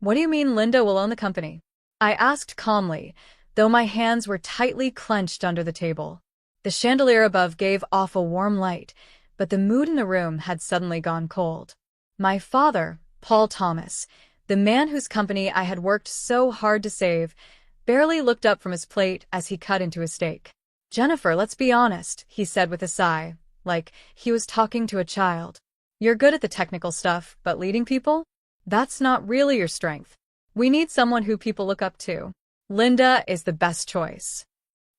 What do you mean Linda will own the company? I asked calmly, though my hands were tightly clenched under the table. The chandelier above gave off a warm light, but the mood in the room had suddenly gone cold. My father, Paul Thomas, the man whose company I had worked so hard to save, barely looked up from his plate as he cut into his steak. "Jennifer, let's be honest," he said with a sigh, like he was talking to a child. "You're good at the technical stuff, but leading people? That's not really your strength. We need someone who people look up to. Linda is the best choice."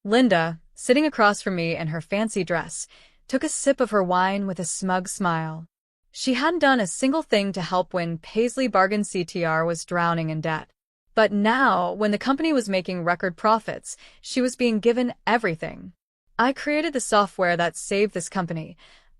Linda, sitting across from me in her fancy dress, took a sip of her wine with a smug smile. She hadn't done a single thing to help when Paisley Bargain CTR was drowning in debt. But now, when the company was making record profits, she was being given everything. "I created the software that saved this company,"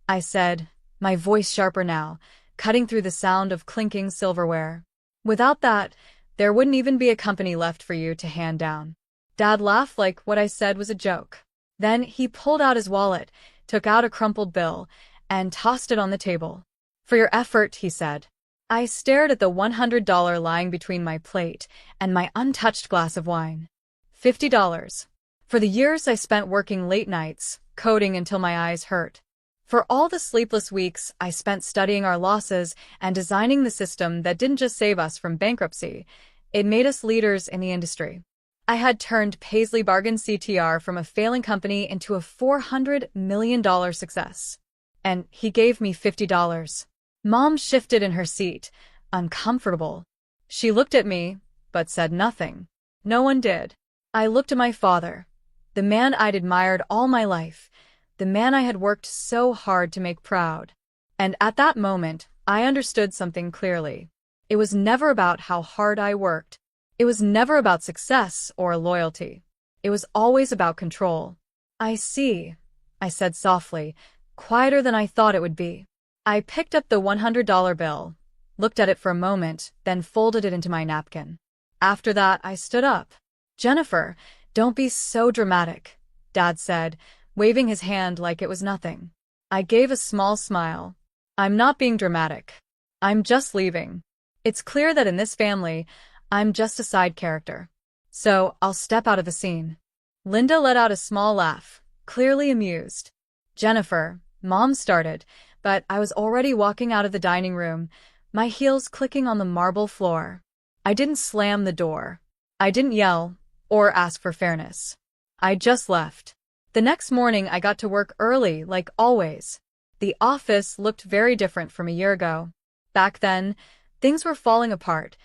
I said, my voice sharper now, cutting through the sound of clinking silverware. "Without that, there wouldn't even be a company left for you to hand down." Dad laughed like what I said was a joke. Then he pulled out his wallet, took out a crumpled bill, and tossed it on the table. "For your effort," he said. I stared at the $100 lying between my plate and my untouched glass of wine. $50. For the years I spent working late nights, coding until my eyes hurt. For all the sleepless weeks I spent studying our losses and designing the system that didn't just save us from bankruptcy, it made us leaders in the industry. I had turned Paisley Bargain CTR from a failing company into a $400 million success. And he gave me $50. Mom shifted in her seat, uncomfortable. She looked at me, but said nothing. No one did. I looked at my father, the man I'd admired all my life, the man I had worked so hard to make proud. And at that moment, I understood something clearly. It was never about how hard I worked. It was never about success or loyalty. It was always about control. "I see," I said softly, quieter than I thought it would be. I picked up the $100 bill, looked at it for a moment, then folded it into my napkin. After that, I stood up. "Jennifer, don't be so dramatic," Dad said, waving his hand like it was nothing. I gave a small smile. "I'm not being dramatic. I'm just leaving. It's clear that in this family, I'm just a side character. So I'll step out of the scene." Linda let out a small laugh, clearly amused. "Jennifer," Mom started, but I was already walking out of the dining room, my heels clicking on the marble floor. I didn't slam the door. I didn't yell or ask for fairness. I just left. The next morning I got to work early, like always. The office looked very different from a year ago. Back then, things were falling apart,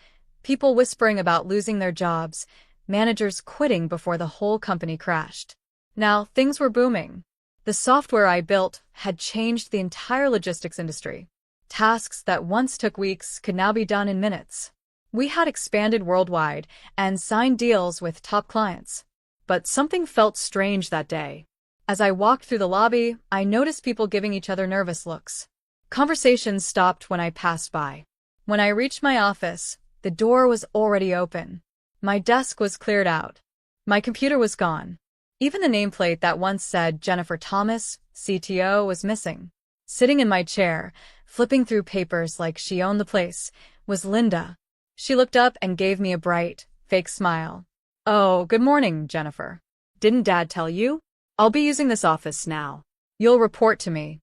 people whispering about losing their jobs, managers quitting before the whole company crashed. Now, things were booming. The software I built had changed the entire logistics industry. Tasks that once took weeks could now be done in minutes. We had expanded worldwide and signed deals with top clients. But something felt strange that day. As I walked through the lobby, I noticed people giving each other nervous looks. Conversations stopped when I passed by. When I reached my office, the door was already open. My desk was cleared out. My computer was gone. Even the nameplate that once said Jennifer Thomas, CTO, was missing. Sitting in my chair, flipping through papers like she owned the place, was Linda. She looked up and gave me a bright, fake smile. "Oh, good morning, Jennifer. Didn't Dad tell you? I'll be using this office now. You'll report to me."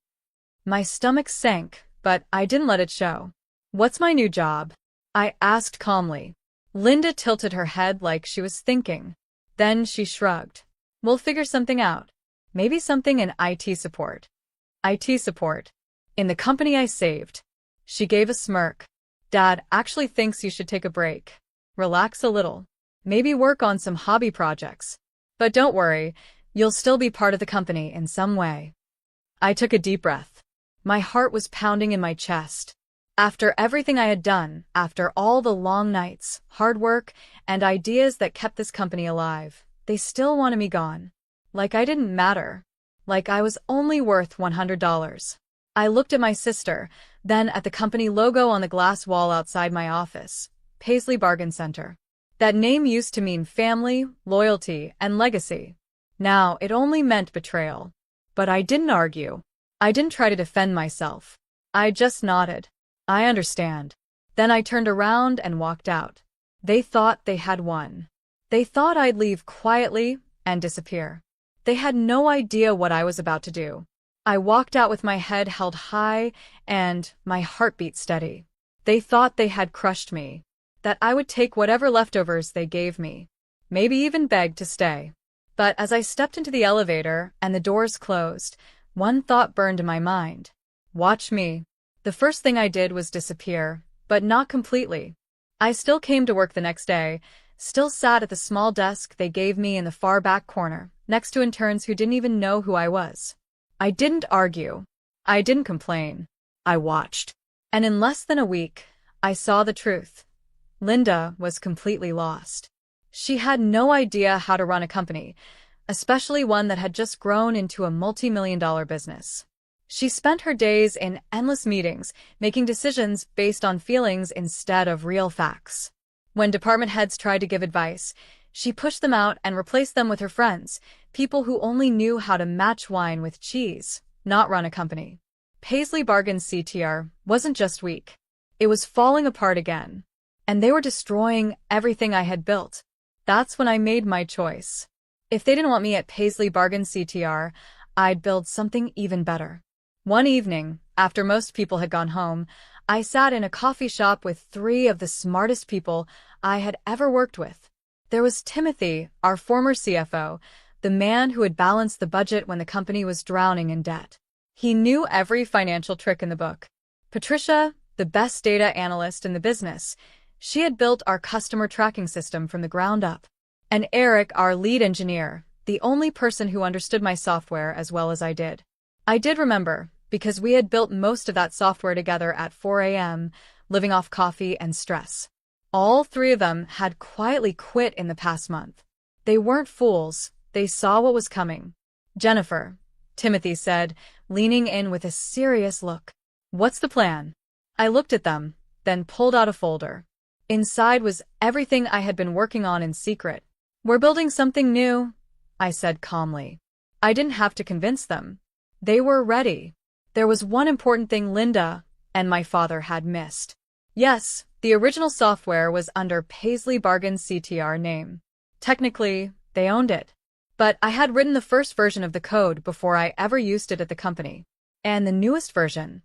My stomach sank, but I didn't let it show. "What's my new job?" I asked calmly. Linda tilted her head like she was thinking. Then she shrugged. "We'll figure something out. Maybe something in IT support." "IT support? In the company I saved." She gave a smirk. "Dad actually thinks you should take a break. Relax a little. Maybe work on some hobby projects. But don't worry, you'll still be part of the company in some way." I took a deep breath. My heart was pounding in my chest. After everything I had done, after all the long nights, hard work, and ideas that kept this company alive, they still wanted me gone. Like I didn't matter. Like I was only worth $100. I looked at my sister, then at the company logo on the glass wall outside my office, Paisley Bargain Center. That name used to mean family, loyalty, and legacy. Now it only meant betrayal. But I didn't argue. I didn't try to defend myself. I just nodded. "I understand." Then I turned around and walked out. They thought they had won. They thought I'd leave quietly and disappear. They had no idea what I was about to do. I walked out with my head held high and my heartbeat steady. They thought they had crushed me, that I would take whatever leftovers they gave me, maybe even beg to stay. But as I stepped into the elevator and the doors closed, one thought burned in my mind. Watch me. The first thing I did was disappear, but not completely. I still came to work the next day, still sat at the small desk they gave me in the far back corner, next to interns who didn't even know who I was. I didn't argue. I didn't complain. I watched. And in less than a week, I saw the truth. Linda was completely lost. She had no idea how to run a company, especially one that had just grown into a multi-million-dollar business. She spent her days in endless meetings, making decisions based on feelings instead of real facts. When department heads tried to give advice, she pushed them out and replaced them with her friends, people who only knew how to match wine with cheese, not run a company. Paisley Bargain's CTR wasn't just weak. It was falling apart again. And they were destroying everything I had built. That's when I made my choice. If they didn't want me at Paisley Bargain's CTR, I'd build something even better. One evening, after most people had gone home, I sat in a coffee shop with three of the smartest people I had ever worked with. There was Timothy, our former CFO, the man who had balanced the budget when the company was drowning in debt. He knew every financial trick in the book. Patricia, the best data analyst in the business. She had built our customer tracking system from the ground up. And Eric, our lead engineer, the only person who understood my software as well as I did. I did remember, because we had built most of that software together at 4 a.m., living off coffee and stress. All three of them had quietly quit in the past month. They weren't fools. They saw what was coming. Jennifer, Timothy said, leaning in with a serious look. What's the plan? I looked at them, then pulled out a folder. Inside was everything I had been working on in secret. We're building something new, I said calmly. I didn't have to convince them. They were ready. There was one important thing Linda and my father had missed. Yes, the original software was under Paisley Bargain's CTR name. Technically, they owned it. But I had written the first version of the code before I ever used it at the company. And the newest version,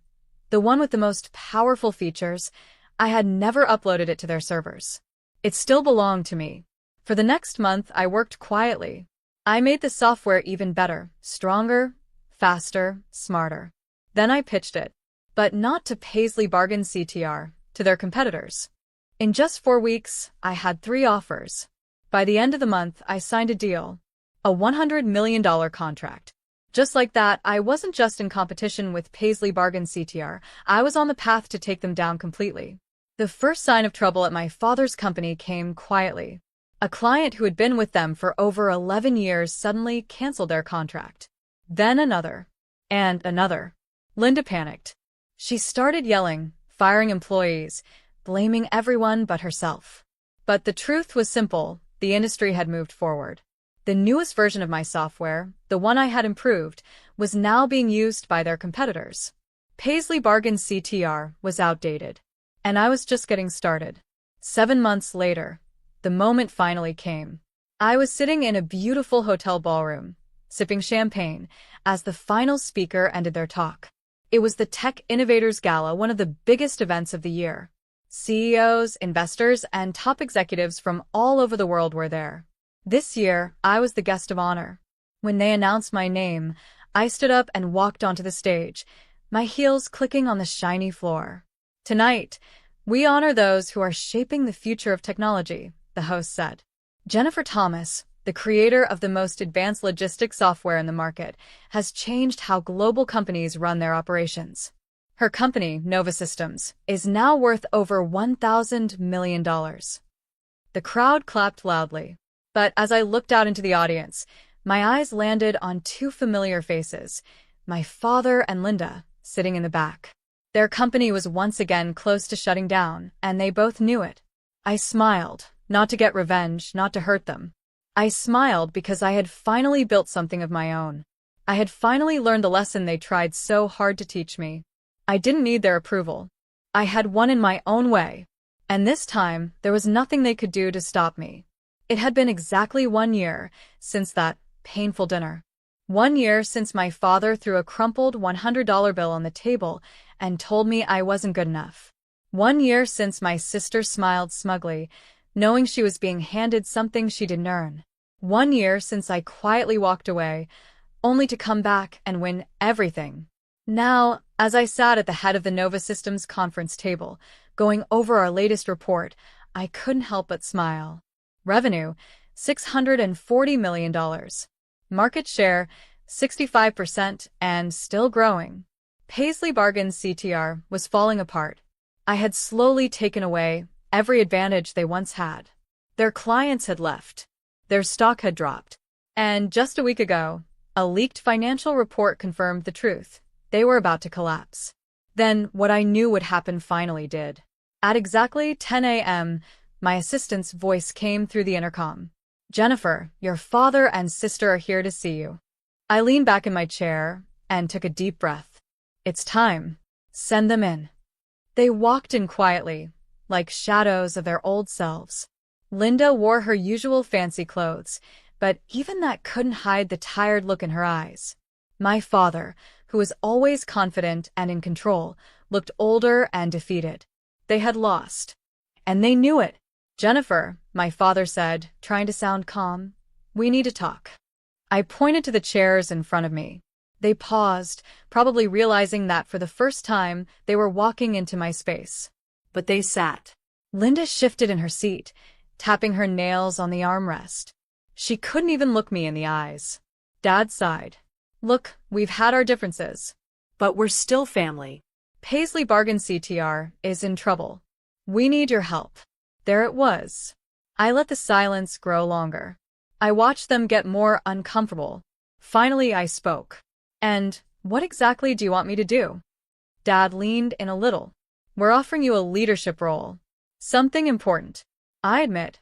the one with the most powerful features, I had never uploaded it to their servers. It still belonged to me. For the next month, I worked quietly. I made the software even better, stronger, faster, smarter. Then I pitched it. But not to Paisley Bargain CTR, to their competitors. In just 4 weeks, I had 3 offers. By the end of the month, I signed a deal. A $100 million contract. Just like that, I wasn't just in competition with Paisley Bargain CTR, I was on the path to take them down completely. The first sign of trouble at my father's company came quietly. A client who had been with them for over 11 years suddenly canceled their contract. Then another. And another. Linda panicked. She started yelling, firing employees, blaming everyone but herself. But the truth was simple, the industry had moved forward. The newest version of my software, the one I had improved, was now being used by their competitors. Paisley Bargain CTR was outdated. And I was just getting started. 7 months later, the moment finally came. I was sitting in a beautiful hotel ballroom, sipping champagne, as the final speaker ended their talk. It was the Tech Innovators Gala, one of the biggest events of the year. CEOs, investors, and top executives from all over the world were there. This year, I was the guest of honor. When they announced my name, I stood up and walked onto the stage, my heels clicking on the shiny floor. Tonight, we honor those who are shaping the future of technology, the host said. Jennifer Thomas, the creator of the most advanced logistics software in the market, has changed how global companies run their operations. Her company, Nova Systems, is now worth over $1,000 million. The crowd clapped loudly. But as I looked out into the audience, my eyes landed on 2 familiar faces, my father and Linda, sitting in the back. Their company was once again close to shutting down, and they both knew it. I smiled, not to get revenge, not to hurt them. I smiled because I had finally built something of my own. I had finally learned the lesson they tried so hard to teach me. I didn't need their approval. I had won in my own way. And this time, there was nothing they could do to stop me. It had been exactly 1 year since that painful dinner. 1 year since my father threw a crumpled $100 bill on the table and told me I wasn't good enough. 1 year since my sister smiled smugly, knowing she was being handed something she didn't earn. 1 year since I quietly walked away, only to come back and win everything. Now, as I sat at the head of the Nova Systems conference table, going over our latest report, I couldn't help but smile. Revenue, $640 million. Market share, 65% and still growing. Paisley Bargain's CTR was falling apart. I had slowly taken away every advantage they once had. Their clients had left. Their stock had dropped. And just a week ago, a leaked financial report confirmed the truth. They were about to collapse. Then what I knew would happen finally did. At exactly 10 a.m., my assistant's voice came through the intercom. "Jennifer, your father and sister are here to see you." I leaned back in my chair and took a deep breath. "It's time. Send them in." They walked in quietly, like shadows of their old selves. Linda wore her usual fancy clothes, but even that couldn't hide the tired look in her eyes. My father, who was always confident and in control, looked older and defeated. They had lost. And they knew it. "Jennifer," my father said, trying to sound calm, "we need to talk." I pointed to the chairs in front of me. They paused, probably realizing that for the first time they were walking into my space. But they sat. Linda shifted in her seat, tapping her nails on the armrest. She couldn't even look me in the eyes. Dad sighed. "Look, we've had our differences. But we're still family. Paisley Bargain CTR is in trouble. We need your help." There it was. I let the silence grow longer. I watched them get more uncomfortable. Finally, I spoke. "And what exactly do you want me to do?" Dad leaned in a little. "We're offering you a leadership role. Something important. I admit,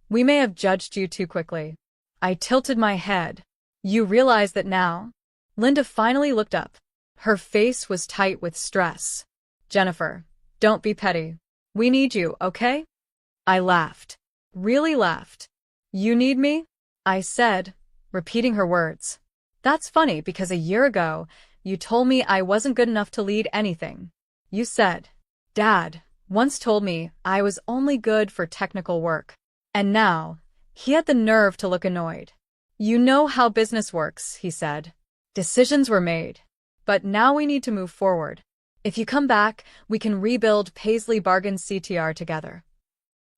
we may have judged you too quickly." I tilted my head. "You realize that now?" Linda finally looked up. Her face was tight with stress. "Jennifer, don't be petty. We need you, okay?" I laughed. Really laughed. "You need me?" I said, repeating her words. "That's funny because a year ago, you told me I wasn't good enough to lead anything. You said, Dad once told me I was only good for technical work." And now, he had the nerve to look annoyed. "You know how business works," he said. "Decisions were made. But now we need to move forward. If you come back, we can rebuild Paisley Bargain CTR together."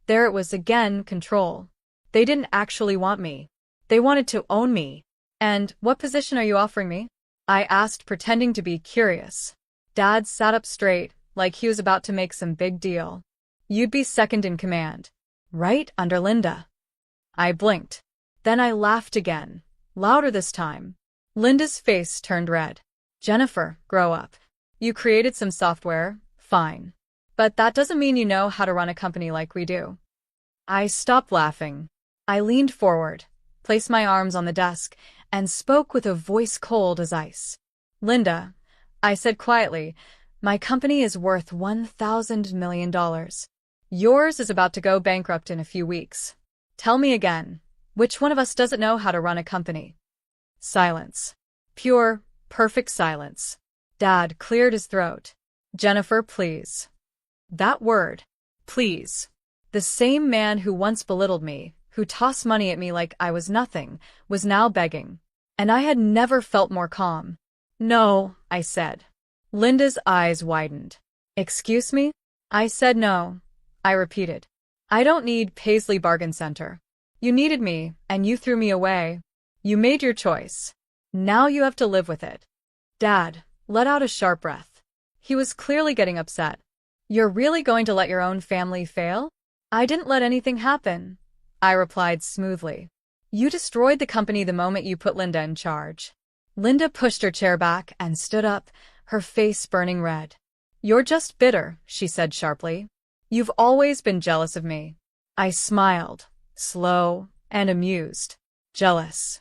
There it was again, control. They didn't actually want me. They wanted to own me. "And what position are you offering me?" I asked, pretending to be curious. Dad sat up straight, like he was about to make some big deal. "You'd be second in command. Right under Linda." I blinked. Then I laughed again, louder this time. Linda's face turned red. "Jennifer, grow up. You created some software, fine. But that doesn't mean you know how to run a company like we do." I stopped laughing. I leaned forward, placed my arms on the desk, and spoke with a voice cold as ice. "Linda," I said quietly, "my company is worth $1,000 million. Yours is about to go bankrupt in a few weeks. Tell me again, which one of us doesn't know how to run a company?" Silence. Pure, perfect silence. Dad cleared his throat. "Jennifer, please." That word, please. The same man who once belittled me, who tossed money at me like I was nothing, was now begging. And I had never felt more calm. "No," I said. Linda's eyes widened. "Excuse me?" I said no. I repeated. "I don't need Paisley Bargain Center. You needed me, and you threw me away. You made your choice. Now you have to live with it." Dad let out a sharp breath. He was clearly getting upset. "You're really going to let your own family fail?" "I didn't let anything happen," I replied smoothly. "You destroyed the company the moment you put Linda in charge." Linda pushed her chair back and stood up, her face burning red. "You're just bitter," she said sharply. "You've always been jealous of me." I smiled, slow and amused. "Jealous,"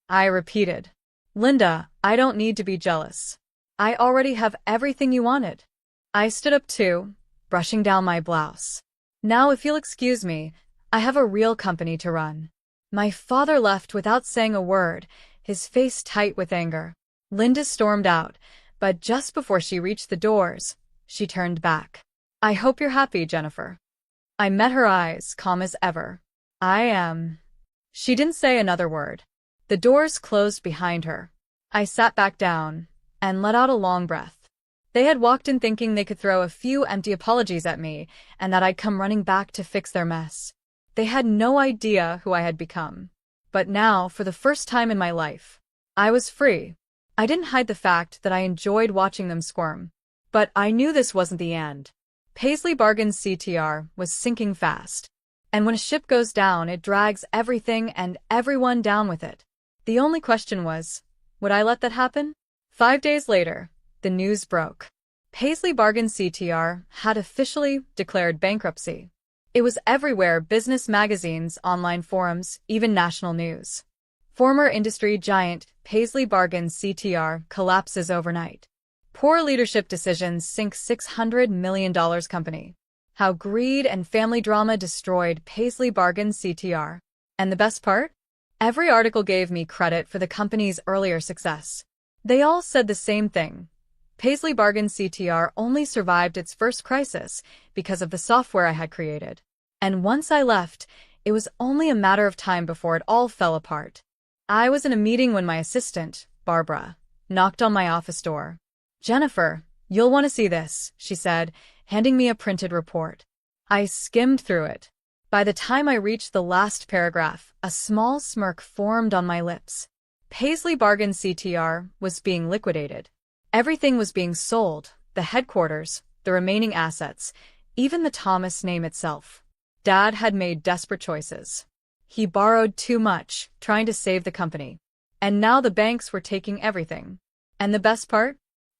I repeated. "Linda, I don't need to be jealous. I already have everything you wanted." I stood up too, brushing down my blouse. Now, if you'll excuse me, I have a real company to run. My father left without saying a word, his face tight with anger. Linda stormed out, but just before she reached the doors, she turned back. I hope you're happy, Jennifer. I met her eyes, calm as ever. I am. She didn't say another word. The doors closed behind her. I sat back down and let out a long breath. They had walked in thinking they could throw a few empty apologies at me and that I'd come running back to fix their mess. They had no idea who I had become. But now, for the first time in my life, I was free. I didn't hide the fact that I enjoyed watching them squirm. But I knew this wasn't the end. Paisley Bargains CTR was sinking fast. And when a ship goes down, it drags everything and everyone down with it. The only question was, would I let that happen? 5 days later, the news broke. Paisley Bargains CTR had officially declared bankruptcy. It was everywhere: business magazines, online forums, even national news. Former industry giant Paisley Bargains CTR collapses overnight. Poor leadership decisions sink $600 million company. How greed and family drama destroyed Paisley Bargains CTR. And the best part? Every article gave me credit for the company's earlier success. They all said the same thing. Paisley Bargains CTR only survived its first crisis because of the software I had created. And once I left, it was only a matter of time before it all fell apart. I was in a meeting when my assistant, Barbara, knocked on my office door. Jennifer, you'll want to see this, she said, handing me a printed report. I skimmed through it. By the time I reached the last paragraph, a small smirk formed on my lips. Paisley Bargains CTR was being liquidated. Everything was being sold: the headquarters, the remaining assets, even the Thomas name itself. Dad had made desperate choices. He borrowed too much, trying to save the company. And now the banks were taking everything. And the best part?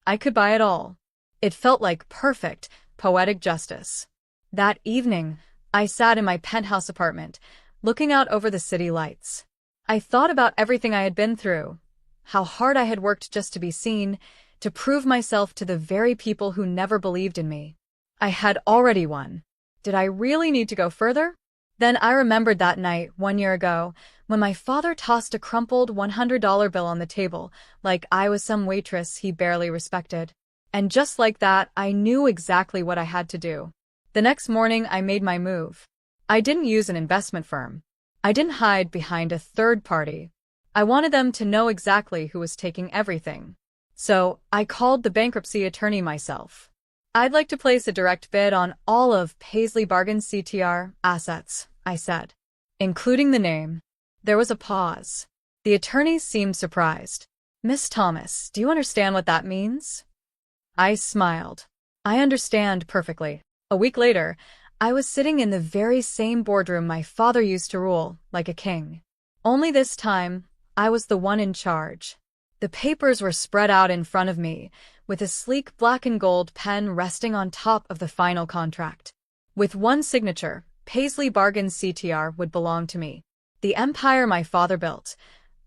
I could buy it all. It felt like perfect, poetic justice. That evening, I sat in my penthouse apartment, looking out over the city lights. I thought about everything I had been through, how hard I had worked just to be seen, to prove myself to the very people who never believed in me. I had already won. Did I really need to go further? Then I remembered that night 1 year ago, when my father tossed a crumpled $100 bill on the table, like I was some waitress he barely respected. And just like that, I knew exactly what I had to do. The next morning, I made my move. I didn't use an investment firm. I didn't hide behind a third party. I wanted them to know exactly who was taking everything. So, I called the bankruptcy attorney myself. I'd like to place a direct bid on all of Paisley Bargains CTR assets, I said, including the name. There was a pause. The attorney seemed surprised. Miss Thomas, do you understand what that means? I smiled. I understand perfectly. A week later, I was sitting in the very same boardroom my father used to rule, like a king. Only this time, I was the one in charge. The papers were spread out in front of me, with a sleek black and gold pen resting on top of the final contract. With one signature, Paisley Bargains CTR would belong to me. The empire my father built,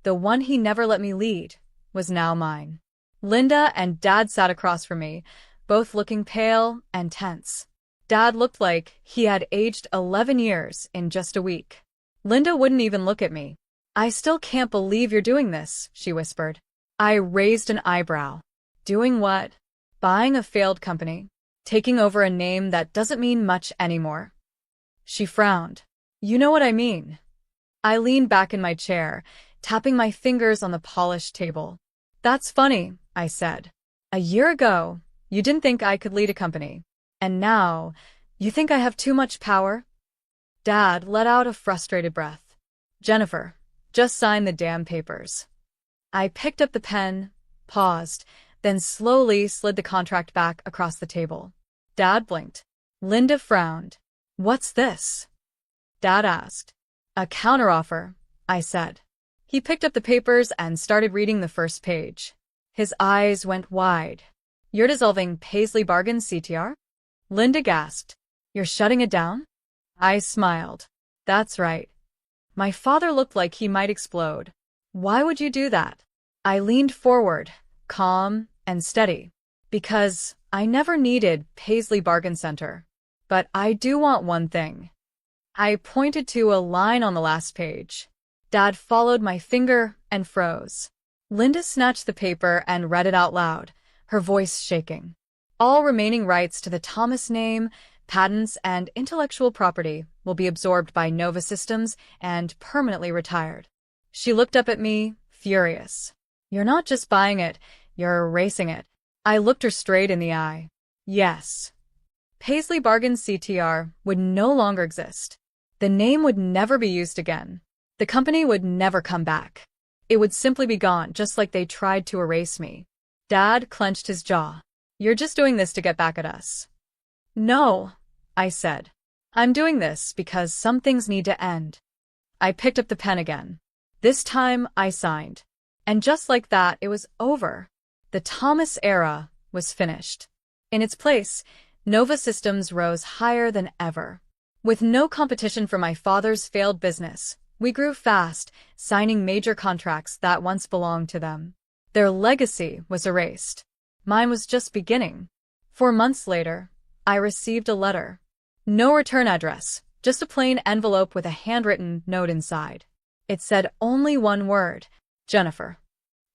the one he never let me lead, was now mine. Linda and Dad sat across from me, both looking pale and tense. Dad looked like he had aged 11 years in just a week. Linda wouldn't even look at me. I still can't believe you're doing this, she whispered. I raised an eyebrow. Doing what? Buying a failed company? Taking over a name that doesn't mean much anymore? She frowned. You know what I mean. I leaned back in my chair, tapping my fingers on the polished table. That's funny, I said. A year ago, you didn't think I could lead a company. And now, you think I have too much power? Dad let out a frustrated breath. Jennifer, just sign the damn papers. I picked up the pen, paused, then slowly slid the contract back across the table. Dad blinked. Linda frowned. What's this? Dad asked. A counteroffer, I said. He picked up the papers and started reading the first page. His eyes went wide. You're dissolving Paisley Bargains CTR? Linda gasped. You're shutting it down? I smiled. That's right. My father looked like he might explode. Why would you do that? I leaned forward, calm and steady. Because I never needed Paisley Bargain Center. But I do want one thing. I pointed to a line on the last page. Dad followed my finger and froze. Linda snatched the paper and read it out loud, her voice shaking. All remaining rights to the Thomas name, patents, and intellectual property will be absorbed by Nova Systems and permanently retired. She looked up at me, furious. You're not just buying it, you're erasing it. I looked her straight in the eye. Yes. Paisley Bargains CTR would no longer exist. The name would never be used again. The company would never come back. It would simply be gone, just like they tried to erase me. Dad clenched his jaw. You're just doing this to get back at us. No, I said. I'm doing this because some things need to end. I picked up the pen again. This time I signed. And just like that, it was over. The Thomas era was finished. In its place, Nova Systems rose higher than ever. With no competition for my father's failed business, we grew fast, signing major contracts that once belonged to them. Their legacy was erased. Mine was just beginning. 4 months later, I received a letter. No return address, just a plain envelope with a handwritten note inside. It said only one word, Jennifer.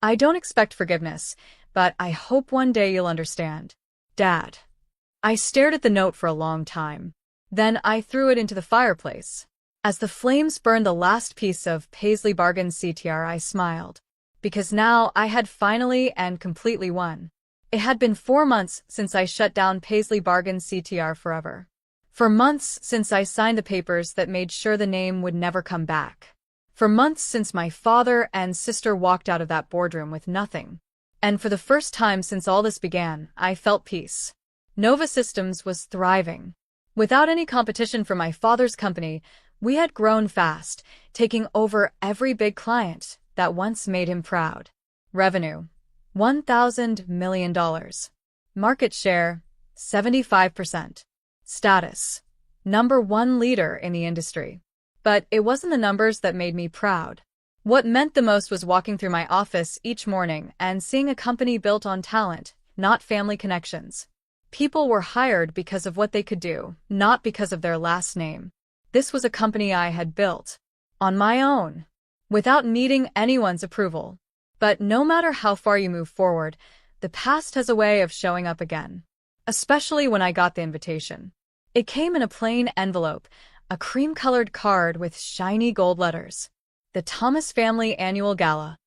I don't expect forgiveness, but I hope one day you'll understand. Dad. I stared at the note for a long time. Then I threw it into the fireplace. As the flames burned the last piece of Paisley Bargains CTR, I smiled. Because now I had finally and completely won. It had been 4 months since I shut down Paisley Bargains CTR forever. For months since I signed the papers that made sure the name would never come back. For months since my father and sister walked out of that boardroom with nothing. And for the first time since all this began, I felt peace. Nova Systems was thriving. Without any competition for my father's company, we had grown fast, taking over every big client that once made him proud. Revenue, $1,000 million. Market share, 75%. Status, #1 leader in the industry. But it wasn't the numbers that made me proud. What meant the most was walking through my office each morning and seeing a company built on talent, not family connections. People were hired because of what they could do, not because of their last name. This was a company I had built. On my own. Without needing anyone's approval. But no matter how far you move forward, the past has a way of showing up again. Especially when I got the invitation. It came in a plain envelope, a cream-colored card with shiny gold letters. The Thomas Family Annual Gala.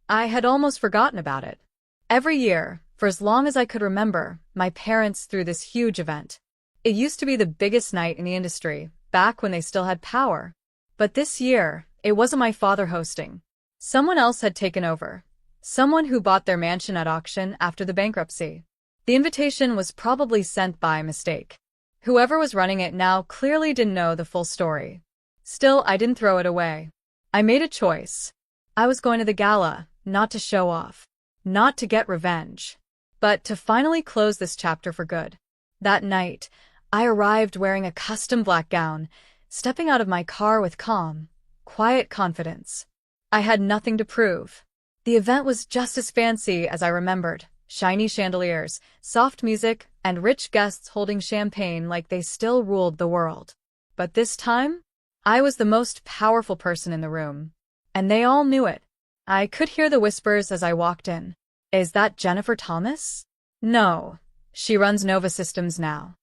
I had almost forgotten about it. Every year, for as long as I could remember, my parents threw this huge event. It used to be the biggest night in the industry, back when they still had power. But this year, it wasn't my father hosting. Someone else had taken over. Someone who bought their mansion at auction after the bankruptcy. The invitation was probably sent by mistake. Whoever was running it now clearly didn't know the full story. Still, I didn't throw it away. I made a choice. I was going to the gala, not to show off, not to get revenge, but to finally close this chapter for good. That night, I arrived wearing a custom black gown, stepping out of my car with calm, quiet confidence. I had nothing to prove. The event was just as fancy as I remembered. Shiny chandeliers, soft music, and rich guests holding champagne like they still ruled the world. But this time, I was the most powerful person in the room. And they all knew it. I could hear the whispers as I walked in. Is that Jennifer Thomas? No. She runs Nova Systems now.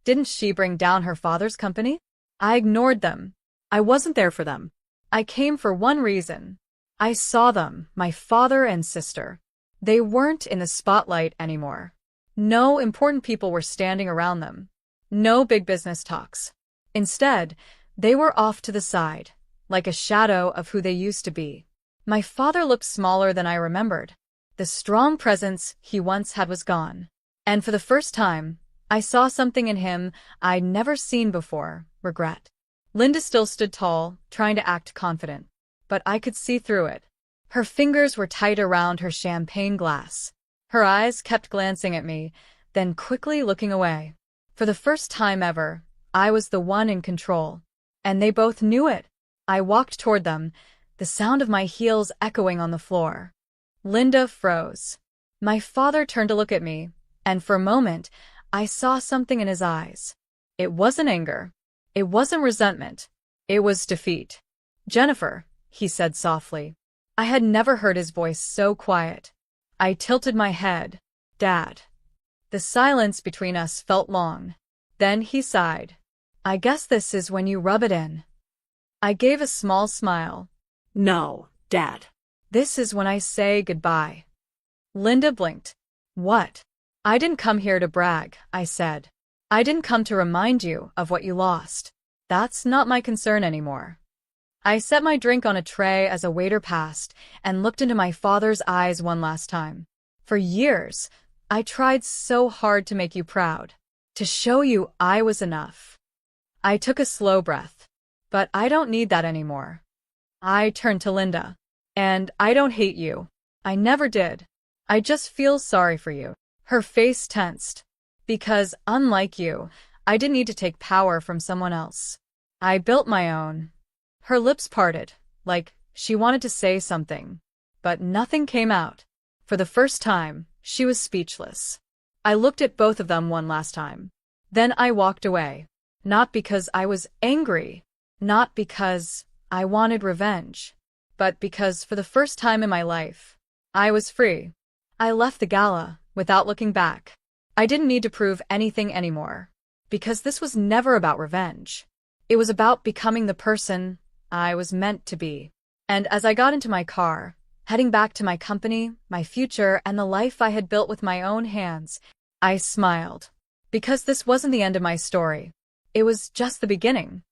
Didn't she bring down her father's company? I ignored them. I wasn't there for them. I came for one reason. I saw them, my father and sister. They weren't in the spotlight anymore. No important people were standing around them. No big business talks. Instead, they were off to the side, like a shadow of who they used to be. My father looked smaller than I remembered. The strong presence he once had was gone. And for the first time, I saw something in him I'd never seen before, regret. Linda still stood tall, trying to act confident. But I could see through it. Her fingers were tight around her champagne glass. Her eyes kept glancing at me, then quickly looking away. For the first time ever, I was the one in control. And they both knew it. I walked toward them, the sound of my heels echoing on the floor. Linda froze. My father turned to look at me, and for a moment, I saw something in his eyes. It wasn't anger. It wasn't resentment. It was defeat. Jennifer, he said softly. I had never heard his voice so quiet. I tilted my head. Dad. The silence between us felt long. Then he sighed. I guess this is when you rub it in. I gave a small smile. No, Dad. This is when I say goodbye. Linda blinked. What? I didn't come here to brag, I said. I didn't come to remind you of what you lost. That's not my concern anymore. I set my drink on a tray as a waiter passed and looked into my father's eyes one last time. For years, I tried so hard to make you proud, to show you I was enough. I took a slow breath. But I don't need that anymore. I turned to Linda. And I don't hate you. I never did. I just feel sorry for you. Her face tensed. Because, unlike you, I didn't need to take power from someone else. I built my own. Her lips parted, like she wanted to say something. But nothing came out. For the first time, she was speechless. I looked at both of them one last time. Then I walked away. Not because I was angry. Not because I wanted revenge. But because for the first time in my life, I was free. I left the gala without looking back. I didn't need to prove anything anymore. Because this was never about revenge. It was about becoming the person I was meant to be. And as I got into my car, heading back to my company, my future, and the life I had built with my own hands, I smiled. Because this wasn't the end of my story. It was just the beginning.